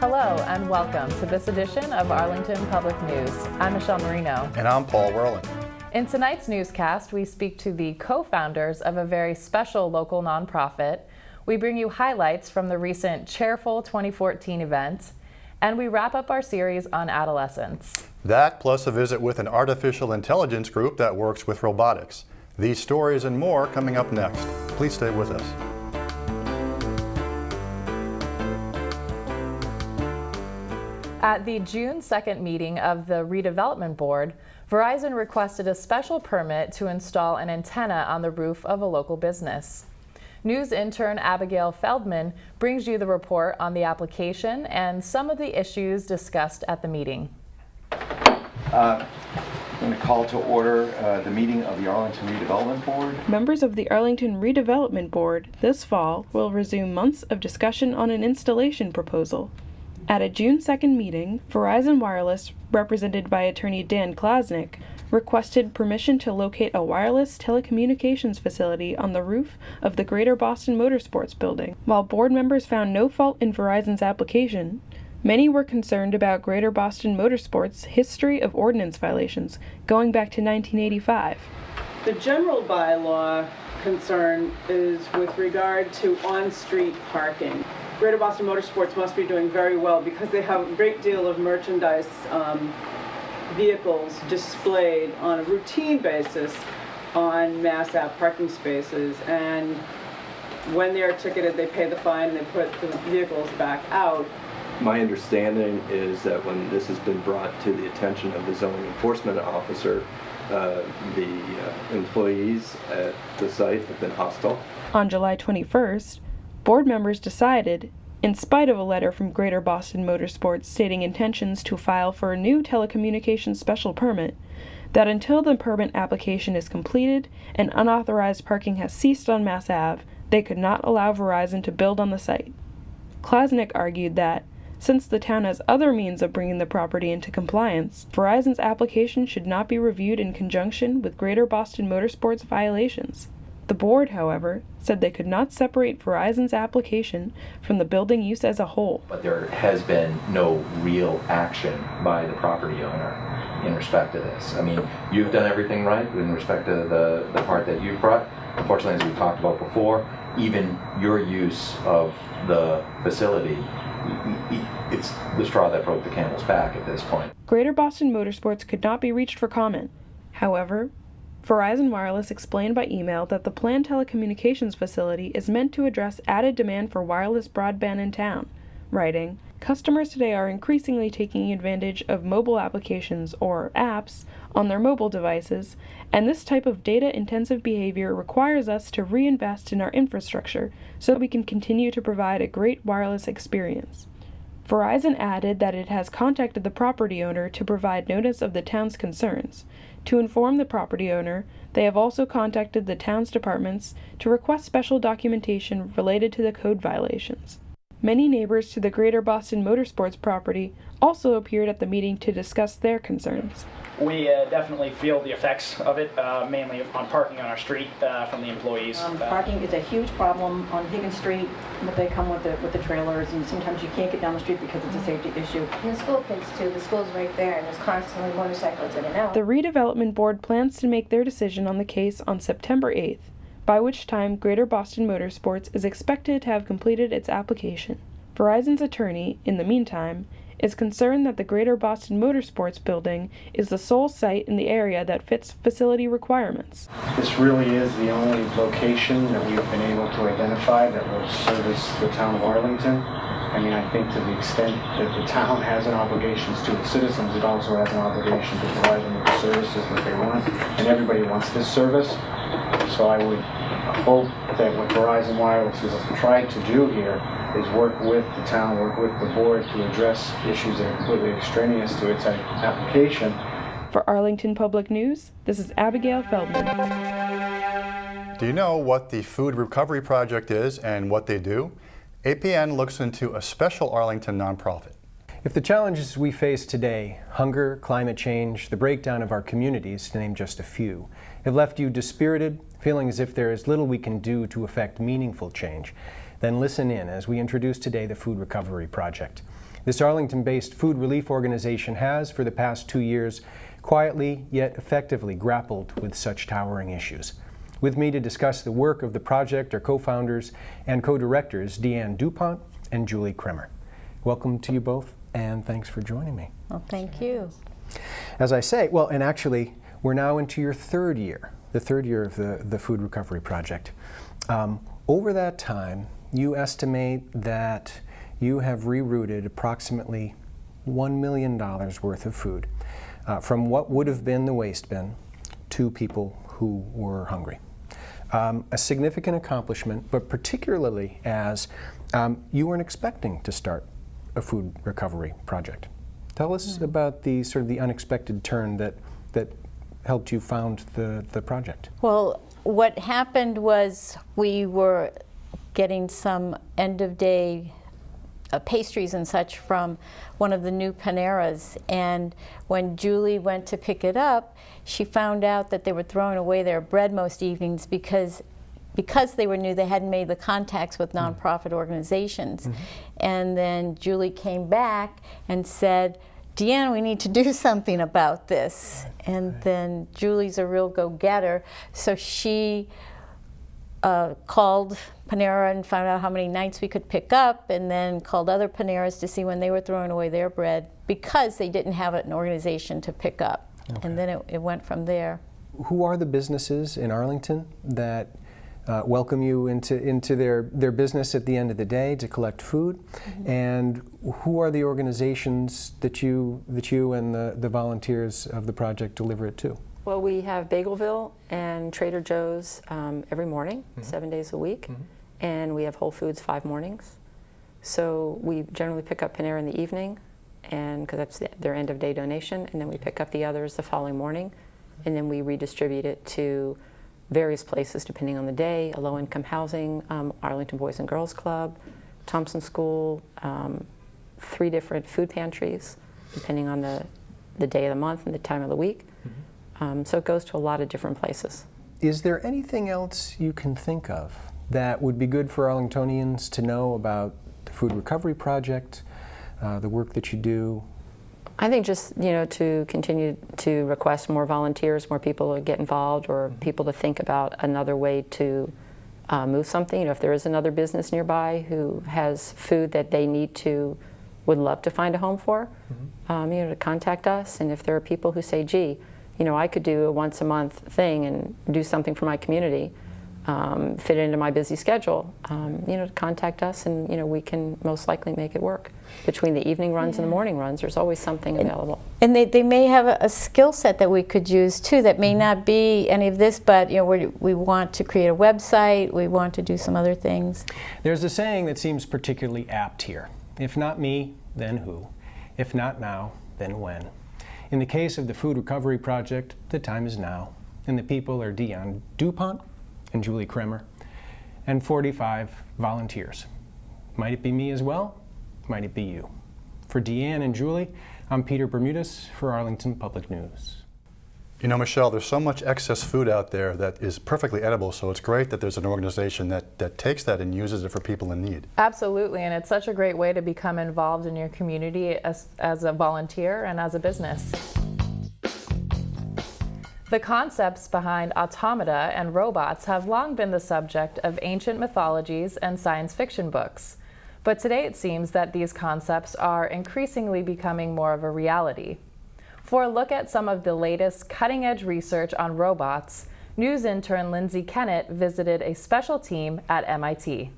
Hello and welcome to this edition of Arlington Public News. I'm Michelle Marino. And I'm Paul Whirling. In tonight's newscast, we speak to the co-founders of a very special local nonprofit. We bring you highlights from the recent Chairful 2014 event, and we wrap up our series on adolescents. That plus a visit with an artificial intelligence group that works with robotics. These stories and more coming up next. Please stay with us. At the June 2nd meeting of the Redevelopment Board, Verizon requested a special permit to install an antenna on the roof of a local business. News intern Abigail Feldman brings you the report on the application and some of the issues discussed at the meeting. I'm going to call to order the meeting of the Arlington Redevelopment Board. Members of the Arlington Redevelopment Board this fall will resume months of discussion on an installation proposal. At a June 2nd meeting, Verizon Wireless, represented by attorney Dan Klasnick, requested permission to locate a wireless telecommunications facility on the roof of the Greater Boston Motorsports building. While board members found no fault in Verizon's application, many were concerned about Greater Boston Motorsports' history of ordinance violations going back to 1985. The general bylaw concern is with regard to on-street parking. Greater Boston Motorsports must be doing very well because they have a great deal of merchandise vehicles displayed on a routine basis on Mass Ave parking spaces, and when they are ticketed they pay the fine and they put the vehicles back out. My understanding is that when this has been brought to the attention of the zoning enforcement officer, the employees at the site have been hostile. On July 21st, board members decided, in spite of a letter from Greater Boston Motorsports stating intentions to file for a new telecommunications special permit, that until the permit application is completed and unauthorized parking has ceased on Mass Ave, they could not allow Verizon to build on the site. Klasnick argued that, since the town has other means of bringing the property into compliance, Verizon's application should not be reviewed in conjunction with Greater Boston Motorsports violations. The board, however, said they could not separate Verizon's application from the building use as a whole. But there has been no real action by the property owner in respect to this. I mean, you've done everything right in respect to the part that you've brought. Unfortunately, as we talked about before, even your use of the facility, it's the straw that broke the camel's back at this point. Greater Boston Motorsports could not be reached for comment. However, Verizon Wireless explained by email that the planned telecommunications facility is meant to address added demand for wireless broadband in town, writing, "Customers today are increasingly taking advantage of mobile applications, or apps, on their mobile devices, and this type of data-intensive behavior requires us to reinvest in our infrastructure so that we can continue to provide a great wireless experience." Verizon added that it has contacted the property owner to provide notice of the town's concerns. To inform the property owner, they have also contacted the town's departments to request special documentation related to the code violations. Many neighbors to the Greater Boston Motorsports property also appeared at the meeting to discuss their concerns. We definitely feel the effects of it, mainly on parking on our street from the employees. Parking is a huge problem on Higgins Street, but they come with the trailers, and sometimes you can't get down the street because it's a safety issue. And the school kids too. The school's right there, and there's constantly motorcycles in and out. The Redevelopment Board plans to make their decision on the case on September 8th, by which time Greater Boston Motorsports is expected to have completed its application. Verizon's attorney, in the meantime, is concerned that the Greater Boston Motorsports building is the sole site in the area that fits facility requirements. This really is the only location that we've been able to identify that will service the town of Arlington. I mean, I think to the extent that the town has an obligation to its citizens, it also has an obligation to provide them with the services that they want, and everybody wants this service. So I would hope that what Verizon Wireless has tried to do here is work with the town, work with the board to address issues that are completely extraneous to its application. For Arlington Public News, this is Abigail Feldman. Do you know what the Food Recovery Project is and what they do? APN looks into a special Arlington nonprofit. If the challenges we face today, hunger, climate change, the breakdown of our communities, to name just a few, have left you dispirited, feeling as if there is little we can do to affect meaningful change, then listen in as we introduce today the Food Recovery Project. This Arlington-based food relief organization has, for the past 2 years, quietly yet effectively grappled with such towering issues. With me to discuss the work of the project are co-founders and co-directors Deanne DuPont and Julie Kremer. Welcome to you both, and thanks for joining me. Well, thank you. As I say, well, and actually, we're now into your third year, the third year of the Food Recovery Project. Over that time, you estimate that you have rerouted approximately $1 million worth of food from what would have been the waste bin to people who were hungry. A significant accomplishment, but particularly as you weren't expecting to start a food recovery project. Tell us about the sort of the unexpected turn that helped you found the project. Well, what happened was we were getting some end-of-day pastries and such from one of the new Paneras, and when Julie went to pick it up, she found out that they were throwing away their bread most evenings because they were new, they hadn't made the contacts with nonprofit organizations. And then Julie came back and said, Deanne, we need to do something about this. And then Julie's a real go-getter, so she called Panera and found out how many nights we could pick up, and then called other Paneras to see when they were throwing away their bread because they didn't have an organization to pick up. And then it went from there. Who are the businesses in Arlington that welcome you into their business at the end of the day to collect food? And who are the organizations that you and the volunteers of the project deliver it to? Well, we have Bagelville and Trader Joe's every morning, 7 days a week, and we have Whole Foods 5 mornings. So we generally pick up Panera in the evening, and because that's their end of day donation, and then we pick up the others the following morning, and then we redistribute it to various places depending on the day: a low-income housing, Arlington Boys and Girls Club, Thompson School, 3 different food pantries depending on the day of the month and the time of the week. So it goes to a lot of different places. Is there anything else you can think of that would be good for Arlingtonians to know about the Food Recovery Project, the work that you do? I think just, to continue to request more volunteers, more people to get involved, or people to think about another way to move something. If there is another business nearby who has food that they would love to find a home for, to contact us. And if there are people who say, gee, I could do a once a month thing and do something for my community, fit it into my busy schedule, to contact us, and we can most likely make it work. Between the evening runs and the morning runs, there's always something available. And they may have a skill set that we could use too that may not be any of this, but we want to create a website, we want to do some other things. There's a saying that seems particularly apt here. If not me, then who? If not now, then when? In the case of the Food Recovery Project, the time is now, and the people are Deanne DuPont and Julie Kremer, and 45 volunteers. Might it be me as well? Might it be you? For Deanne and Julie, I'm Peter Bermudez for Arlington Public News. You know, Michelle, there's so much excess food out there that is perfectly edible, so it's great that there's an organization that takes that and uses it for people in need. Absolutely, and it's such a great way to become involved in your community as a volunteer and as a business. The concepts behind automata and robots have long been the subject of ancient mythologies and science fiction books. But today it seems that these concepts are increasingly becoming more of a reality. For a look at some of the latest cutting-edge research on robots, news intern Lindsay Kennett visited a special team at MIT.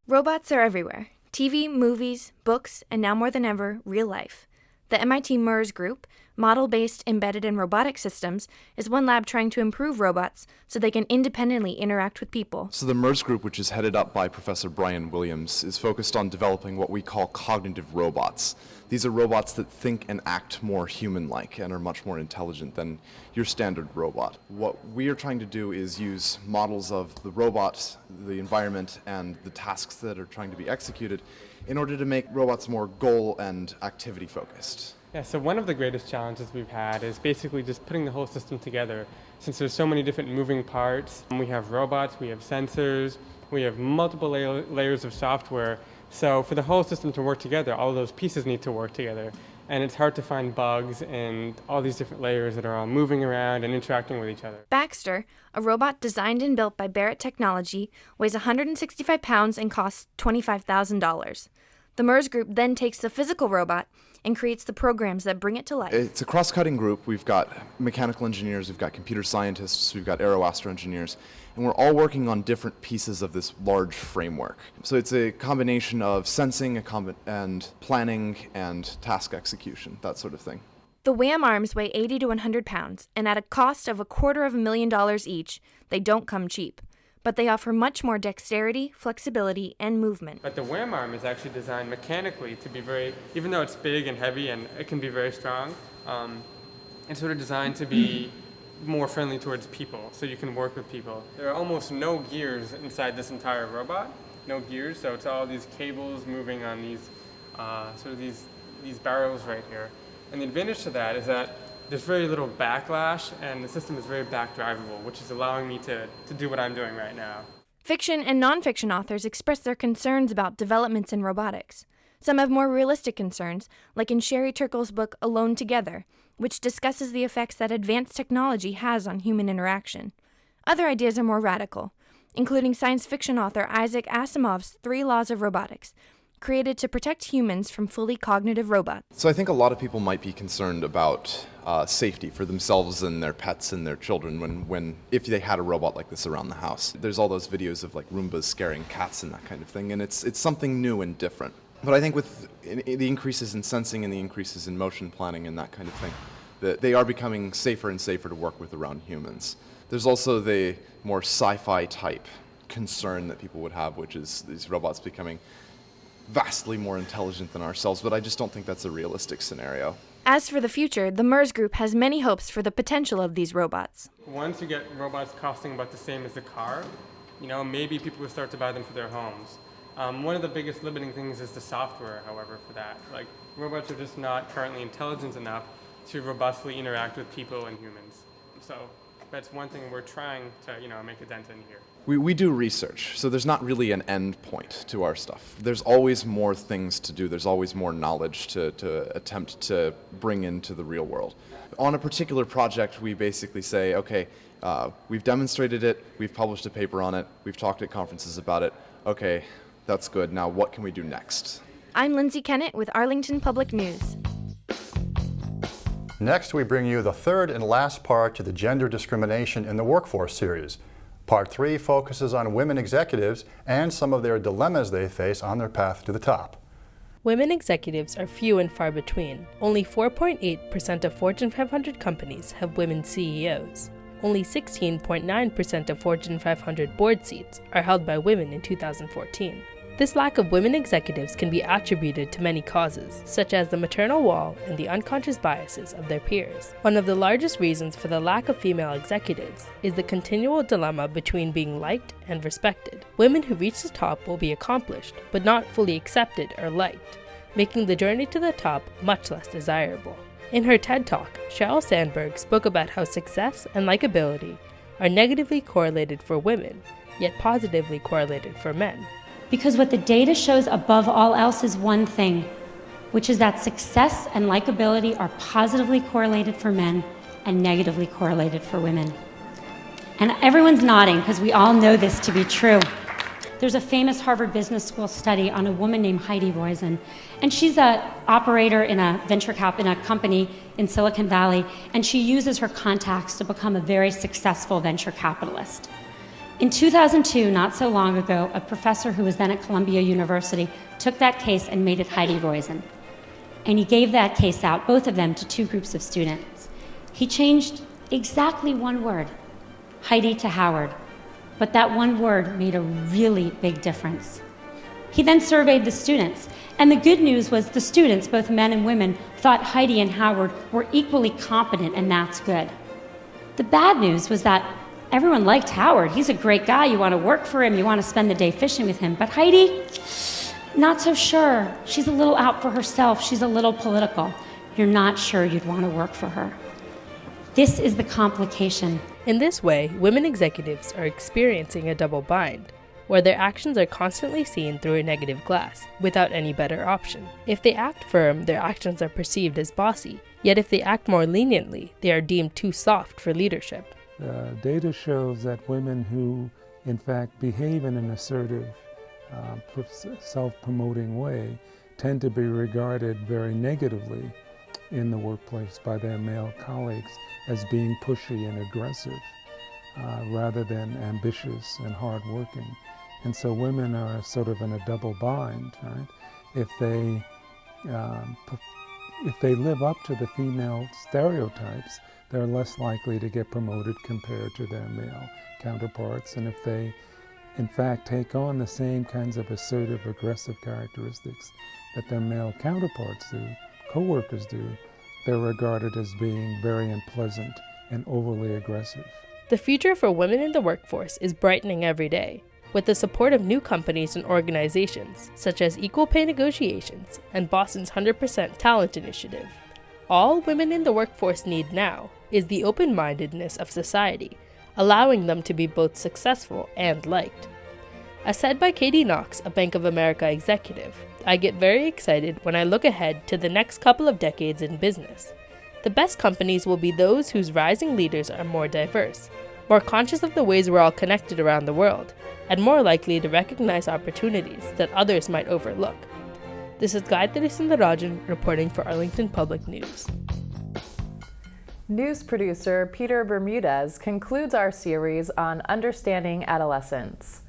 Robots are everywhere. TV, movies, books, and now more than ever, real life. The MIT MERS group, Model-Based Embedded and Robotic Systems, is one lab trying to improve robots so they can independently interact with people. So the MERS group, which is headed up by Professor Brian Williams, is focused on developing what we call cognitive robots. These are robots that think and act more human-like and are much more intelligent than your standard robot. What we are trying to do is use models of the robot, the environment, and the tasks that are trying to be executed in order to make robots more goal and activity focused. Yeah, so one of the greatest challenges we've had is basically just putting the whole system together. Since there's so many different moving parts, we have robots, we have sensors, we have multiple layers of software So for the whole system to work together, all of those pieces need to work together. And it's hard to find bugs and all these different layers that are all moving around and interacting with each other. Baxter, a robot designed and built by Barrett Technology, weighs 165 pounds and costs $25,000. The MERS group then takes the physical robot and creates the programs that bring it to life. It's a cross-cutting group. We've got mechanical engineers, we've got computer scientists, we've got aeroastro engineers, and we're all working on different pieces of this large framework. So it's a combination of sensing and planning and task execution, that sort of thing. The WAM arms weigh 80 to 100 pounds, and at a cost of $250,000 each, they don't come cheap. But they offer much more dexterity, flexibility, and movement. But the WAM arm is actually designed mechanically to be even though it's big and heavy and it can be very strong, it's sort of designed to be more friendly towards people, so you can work with people. There are almost no gears inside this entire robot, no gears, so it's all these cables moving on these these barrels right here. And the advantage to that is that there's very little backlash, and the system is very backdrivable, which is allowing me to do what I'm doing right now. Fiction and nonfiction authors express their concerns about developments in robotics. Some have more realistic concerns, like in Sherry Turkle's book Alone Together, which discusses the effects that advanced technology has on human interaction. Other ideas are more radical, including science fiction author Isaac Asimov's 3 Laws of Robotics, created to protect humans from fully cognitive robots. So I think a lot of people might be concerned about safety for themselves and their pets and their children if they had a robot like this around the house. There's all those videos of like Roombas scaring cats and that kind of thing, and it's something new and different. But I think with the increases in sensing and the increases in motion planning and that kind of thing, that they are becoming safer and safer to work with around humans. There's also the more sci-fi type concern that people would have, which is these robots becoming vastly more intelligent than ourselves, but I just don't think that's a realistic scenario. As for the future, the MERS group has many hopes for the potential of these robots. Once you get robots costing about the same as the car, maybe people will start to buy them for their homes. One of the biggest limiting things is the software, however, for that. Like, robots are just not currently intelligent enough to robustly interact with people and humans. So that's one thing we're trying to, make a dent in here. We do research, so there's not really an end point to our stuff. There's always more things to do. There's always more knowledge to attempt to bring into the real world. On a particular project, we basically say, okay, we've demonstrated it, we've published a paper on it, we've talked at conferences about it. Okay, that's good. Now what can we do next? I'm Lindsay Kennett with Arlington Public News. Next, we bring you the third and last part to the Gender Discrimination in the Workforce series. Part 3 focuses on women executives and some of their dilemmas they face on their path to the top. Women executives are few and far between. Only 4.8% of Fortune 500 companies have women CEOs. Only 16.9% of Fortune 500 board seats are held by women in 2014. This lack of women executives can be attributed to many causes, such as the maternal wall and the unconscious biases of their peers. One of the largest reasons for the lack of female executives is the continual dilemma between being liked and respected. Women who reach the top will be accomplished, but not fully accepted or liked, making the journey to the top much less desirable. In her TED Talk, Sheryl Sandberg spoke about how success and likability are negatively correlated for women, yet positively correlated for men. Because what the data shows above all else is one thing, which is that success and likability are positively correlated for men and negatively correlated for women. And everyone's nodding because we all know this to be true. There's a famous Harvard Business School study on a woman named Heidi Roizen, and she's an operator in a in a company in Silicon Valley, and she uses her contacts to become a very successful venture capitalist. In 2002, not so long ago, a professor who was then at Columbia University took that case and made it Heidi Roizen. And he gave that case out, both of them, to 2 groups of students. He changed exactly one word, Heidi to Howard, but that one word made a really big difference. He then surveyed the students, and the good news was the students, both men and women, thought Heidi and Howard were equally competent, and that's good. The bad news was that everyone liked Howard. He's a great guy. You want to work for him. You want to spend the day fishing with him. But Heidi, not so sure. She's a little out for herself. She's a little political. You're not sure you'd want to work for her. This is the complication. In this way, women executives are experiencing a double bind. where their actions are constantly seen through a negative glass, without any better option. If they act firm, their actions are perceived as bossy, yet if they act more leniently, they are deemed too soft for leadership. Data shows that women who, in fact, behave in an assertive, self-promoting way tend to be regarded very negatively in the workplace by their male colleagues as being pushy and aggressive rather than ambitious and hardworking. And so women are sort of in a double bind, right? If they live up to the female stereotypes, they're less likely to get promoted compared to their male counterparts. And if they, in fact, take on the same kinds of assertive, aggressive characteristics that their male counterparts do, co-workers do, they're regarded as being very unpleasant and overly aggressive. The future for women in the workforce is brightening every day, with the support of new companies and organizations, such as Equal Pay Negotiations and Boston's 100% Talent Initiative. All women in the workforce need now is the open-mindedness of society, allowing them to be both successful and liked. As said by Katie Knox, a Bank of America executive, I get very excited when I look ahead to the next couple of decades in business. The best companies will be those whose rising leaders are more diverse, more conscious of the ways we're all connected around the world, and more likely to recognize opportunities that others might overlook. This is Gayatri Sundarajan reporting for Arlington Public News. News producer Peter Bermudez concludes our series on understanding adolescents.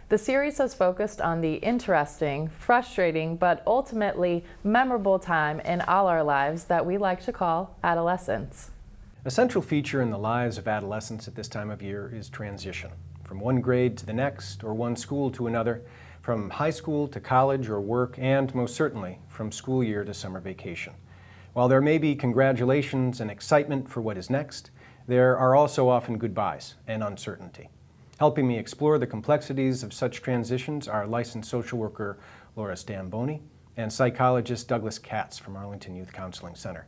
The series has focused on the interesting, frustrating, but ultimately memorable time in all our lives that we like to call adolescence. A central feature in the lives of adolescents at this time of year is transition, from one grade to the next or one school to another, from high school to college or work, and most certainly from school year to summer vacation. While there may be congratulations and excitement for what is next, there are also often goodbyes and uncertainty. Helping me explore the complexities of such transitions are licensed social worker Laura Stamboni and psychologist Douglas Katz from Arlington Youth Counseling Center.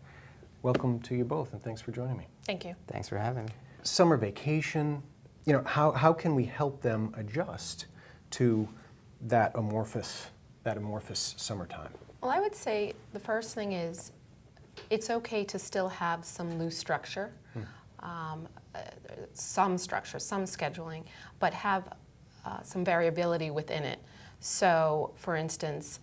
Welcome to you both, and thanks for joining me. Thank you. Thanks for having me. Summer vacation, how can we help them adjust to that amorphous summertime? Well, I would say the first thing is it's okay to still have some loose structure. Some structure, some scheduling, but have some variability within it. So, for instance,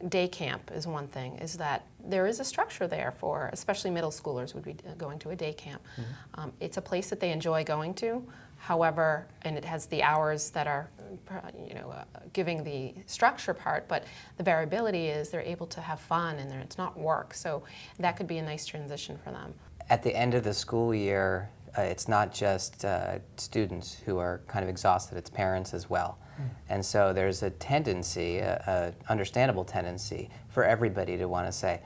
day camp is one thing, is that there is a structure there for, especially middle schoolers would be going to a day camp. It's a place that they enjoy going to, however, and it has the hours that are, giving the structure part, but the variability is they're able to have fun and it's not work, so that could be a nice transition for them. At the end of the school year, it's not just students who are kind of exhausted, it's parents as well. And so there's a tendency, a understandable tendency, for everybody to want to say,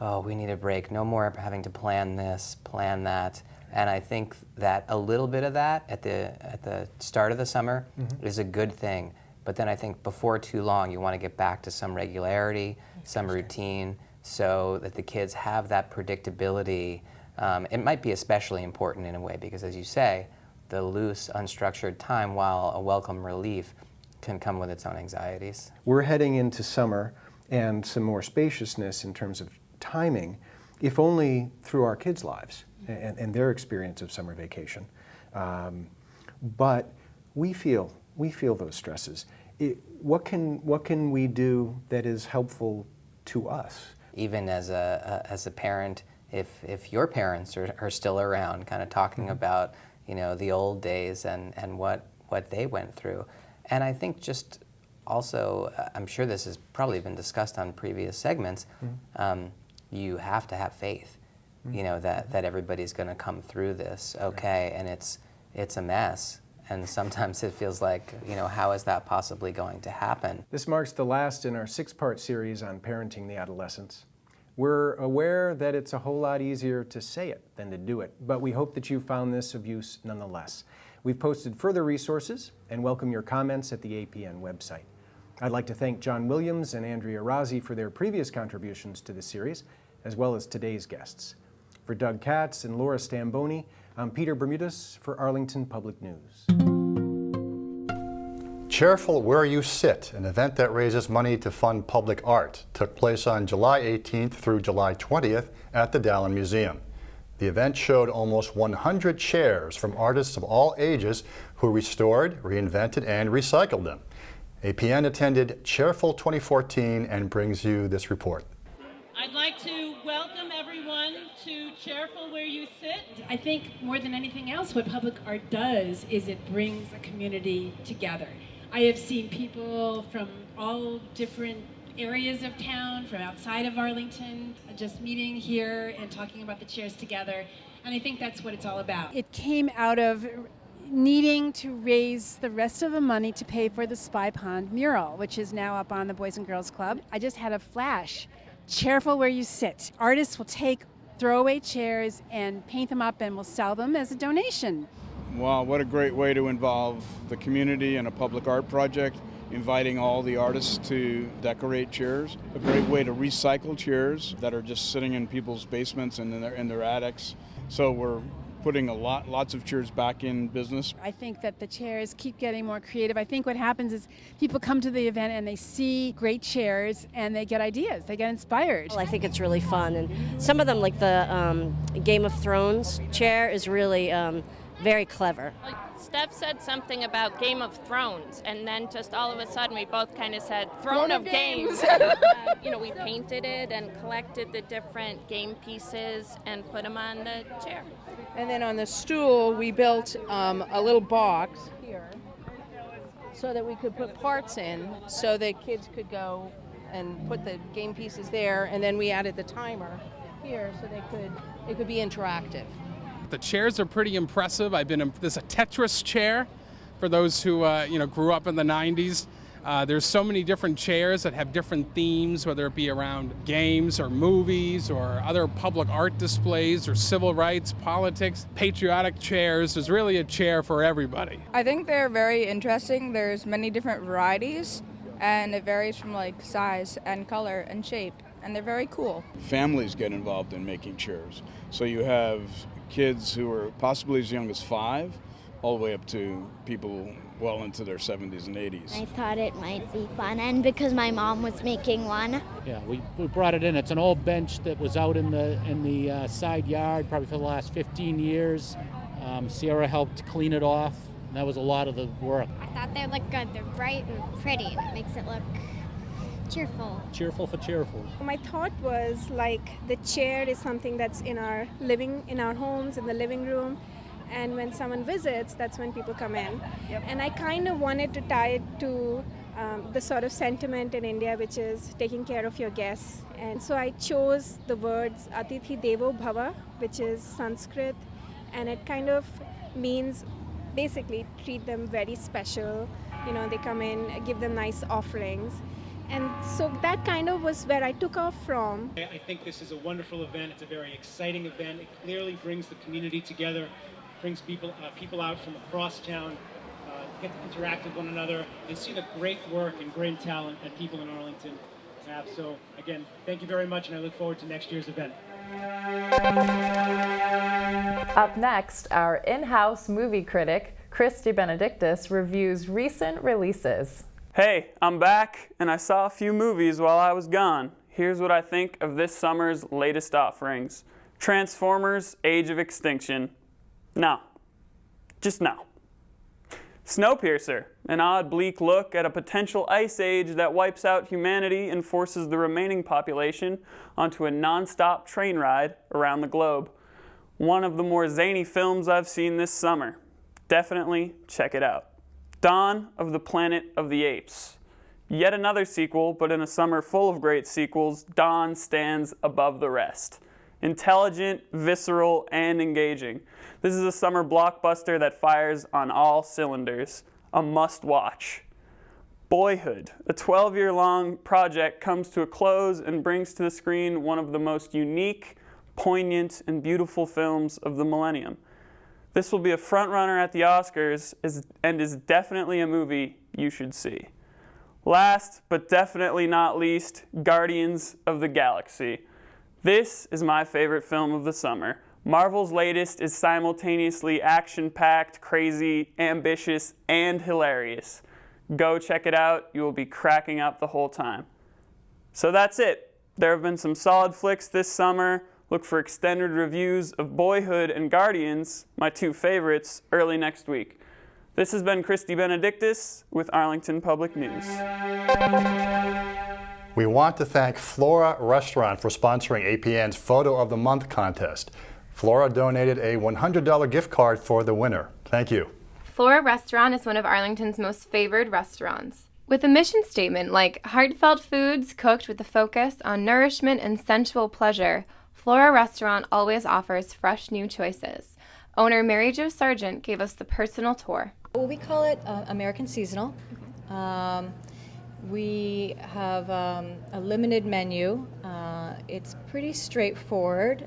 oh, we need a break, no more having to plan this, plan that. And I think that a little bit of that at the start of the summer is a good thing. But then I think before too long, you want to get back to some regularity, some routine, so that the kids have that predictability. It might be especially important in a way because, as you say, the loose, unstructured time, while a welcome relief, can come with its own anxieties. We're heading into summer and some more spaciousness in terms of timing, if only through our kids' lives and their experience of summer vacation. But we feel those stresses. What can we do that is helpful to us? Even as a parent, if your parents are still around, kind of talking about the old days and what they went through. And I think just also, I'm sure this has probably been discussed on previous segments, you have to have faith, that everybody's going to come through this okay, and it's a mess. And sometimes it feels like, how is that possibly going to happen? This marks the last in our 6-part series on parenting the adolescents. We're aware that it's a whole lot easier to say it than to do it, but we hope that you found this of use nonetheless. We've posted further resources and welcome your comments at the APN website. I'd like to thank John Williams and Andrea Rossi for their previous contributions to the series, as well as today's guests. For Doug Katz and Laura Stamboni, I'm Peter Bermudez for Arlington Public News. Cheerful Where You Sit, an event that raises money to fund public art, took place on July 18th through July 20th at the Dallin Museum. The event showed almost 100 chairs from artists of all ages who restored, reinvented, and recycled them. APN attended Cheerful 2014 and brings you this report. I'd like to welcome everyone to Cheerful Where You Sit. I think more than anything else, what public art does is it brings a community together. I have seen people from all different areas of town, from outside of Arlington, just meeting here and talking about the chairs together, and I think that's what it's all about. It came out of needing to raise the rest of the money to pay for the Spy Pond mural, which is now up on the Boys and Girls Club. I just had a flash. Cheerful Where You Sit. Artists will take throwaway chairs and paint them up and will sell them as a donation. Wow, what a great way to involve the community in a public art project, inviting all the artists to decorate chairs. A great way to recycle chairs that are just sitting in people's basements and in their attics. So we're putting lots of chairs back in business. I think that the chairs keep getting more creative. I think what happens is people come to the event and they see great chairs and they get ideas, they get inspired. Well, I think it's really fun, and some of them, like the Game of Thrones chair, is really very clever. Steph said something about Game of Thrones, and then just all of a sudden we both kind of said Throne of Games. We painted it and collected the different game pieces and put them on the chair. And then on the stool, we built a little box here so that we could put parts in so that kids could go and put the game pieces there. And then we added the timer here so it could be interactive. The chairs are pretty impressive. There's a Tetris chair for those who grew up in the 90s. There's so many different chairs that have different themes, whether it be around games or movies or other public art displays or civil rights, politics, patriotic chairs. There's really a chair for everybody. I think they're very interesting. There's many different varieties, and it varies from like size and color and shape, and they're very cool. Families get involved in making chairs. So you have kids who are possibly as young as 5, all the way up to people well into their 70s and 80s. I thought it might be fun, and because my mom was making one. Yeah, we brought it in. It's an old bench that was out in the side yard probably for the last 15 years. Sierra helped clean it off, and that was a lot of the work. I thought they looked good. They're bright and pretty, and it makes it look cheerful. Cheerful for cheerful. My thought was like the chair is something that's in our homes, in the living room, and when someone visits, that's when people come in. Yep. And I kind of wanted to tie it to the sort of sentiment in India, which is taking care of your guests. And so I chose the words Atithi Devo Bhava, which is Sanskrit, and it kind of means basically treat them very special. They come in, give them nice offerings. And so that kind of was where I took off from. I think this is a wonderful event. It's a very exciting event. It clearly brings the community together, brings people out from across town, get to interact with one another, and see the great work and great talent that people in Arlington have. So again, thank you very much, and I look forward to next year's event. Up next, our in-house movie critic, Chris DeBenedictis, reviews recent releases. Hey, I'm back, and I saw a few movies while I was gone. Here's what I think of this summer's latest offerings. Transformers: Age of Extinction. No. Just no. Snowpiercer, an odd, bleak look at a potential ice age that wipes out humanity and forces the remaining population onto a non-stop train ride around the globe. One of the more zany films I've seen this summer. Definitely check it out. Dawn of the Planet of the Apes. Yet another sequel, but in a summer full of great sequels, Dawn stands above the rest. Intelligent, visceral, and engaging. This is a summer blockbuster that fires on all cylinders. A must-watch. Boyhood, a 12-year-long project, comes to a close and brings to the screen one of the most unique, poignant, and beautiful films of the millennium. This will be a frontrunner at the Oscars and is definitely a movie you should see. Last, but definitely not least, Guardians of the Galaxy. This is my favorite film of the summer. Marvel's latest is simultaneously action-packed, crazy, ambitious, and hilarious. Go check it out. You will be cracking up the whole time. So that's it. There have been some solid flicks this summer. Look for extended reviews of Boyhood and Guardians, my two favorites, early next week. This has been Christy Benedictus with Arlington Public News. We want to thank Flora Restaurant for sponsoring APN's Photo of the Month contest. Flora donated a $100 gift card for the winner. Thank you. Flora Restaurant is one of Arlington's most favored restaurants. With a mission statement like heartfelt foods cooked with a focus on nourishment and sensual pleasure, Flora Restaurant always offers fresh new choices. Owner Mary Jo Sargent gave us the personal tour. Well, we call it American Seasonal. We have a limited menu. It's pretty straightforward,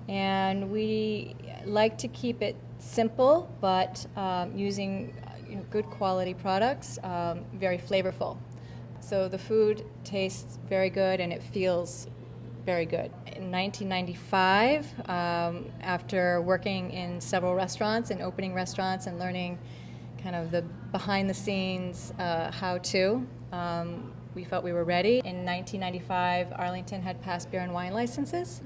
and we like to keep it simple, but using good quality products, very flavorful. So the food tastes very good and it feels very good. In 1995, after working in several restaurants and opening restaurants and learning kind of the behind-the-scenes how-to, we felt we were ready. In 1995, Arlington had passed beer and wine licenses,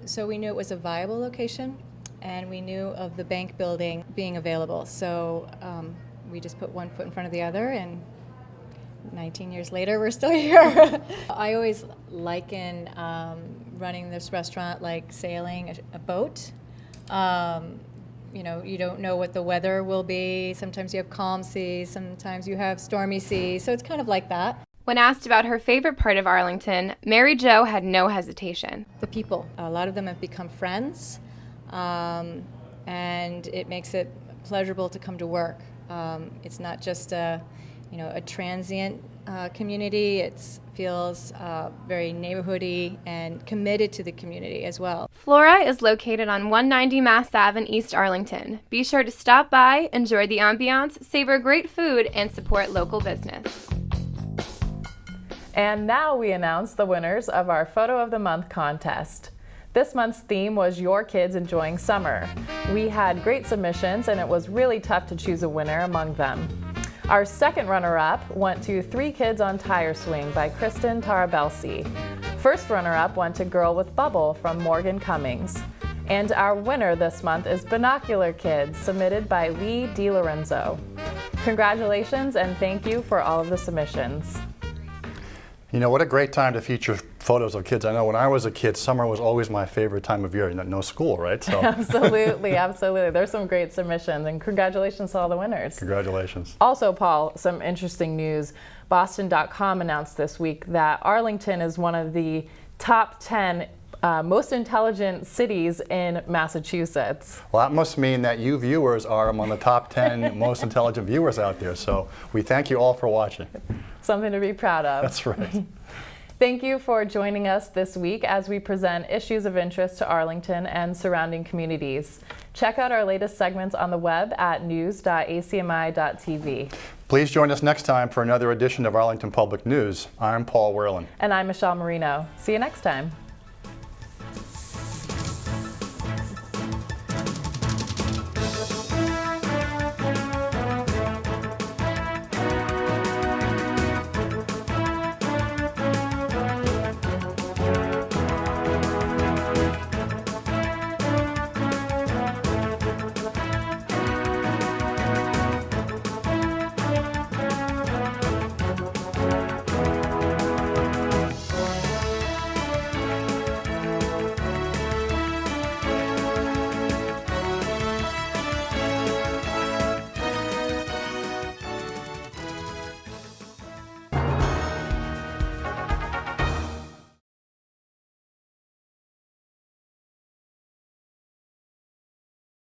so we knew it was a viable location, and we knew of the bank building being available. So we just put one foot in front of the other, and 19 years later, we're still here. I always liken running this restaurant like sailing a boat. You don't know what the weather will be. Sometimes you have calm seas, sometimes you have stormy seas, so it's kind of like that. When asked about her favorite part of Arlington, Mary Jo had no hesitation. The people. A lot of them have become friends, and it makes it pleasurable to come to work. It's not just a transient community. It feels very neighborhoody and committed to the community as well. Flora is located on 190 Mass Ave in East Arlington. Be sure to stop by, enjoy the ambiance, savor great food, and support local business. And now we announce the winners of our Photo of the Month contest. This month's theme was Your Kids Enjoying Summer. We had great submissions and it was really tough to choose a winner among them. Our second runner-up went to Three Kids on Tire Swing by Kristen Tarabelsi. First runner-up went to Girl with Bubble from Morgan Cummings. And our winner this month is Binocular Kids, submitted by Lee DiLorenzo. Congratulations and thank you for all of the submissions. What a great time to feature photos of kids. I know when I was a kid, summer was always my favorite time of year. No school, right? So. Absolutely, absolutely. There's some great submissions, and congratulations to all the winners. Congratulations. Also, Paul, some interesting news. Boston.com announced this week that Arlington is one of the top 10 most intelligent cities in Massachusetts. Well, that must mean that you viewers are among the top 10 most intelligent viewers out there. So we thank you all for watching. Something to be proud of. That's right. Thank you for joining us this week as we present issues of interest to Arlington and surrounding communities. Check out our latest segments on the web at news.acmi.tv. Please join us next time for another edition of Arlington Public News. I'm Paul Werlin. And I'm Michelle Marino. See you next time.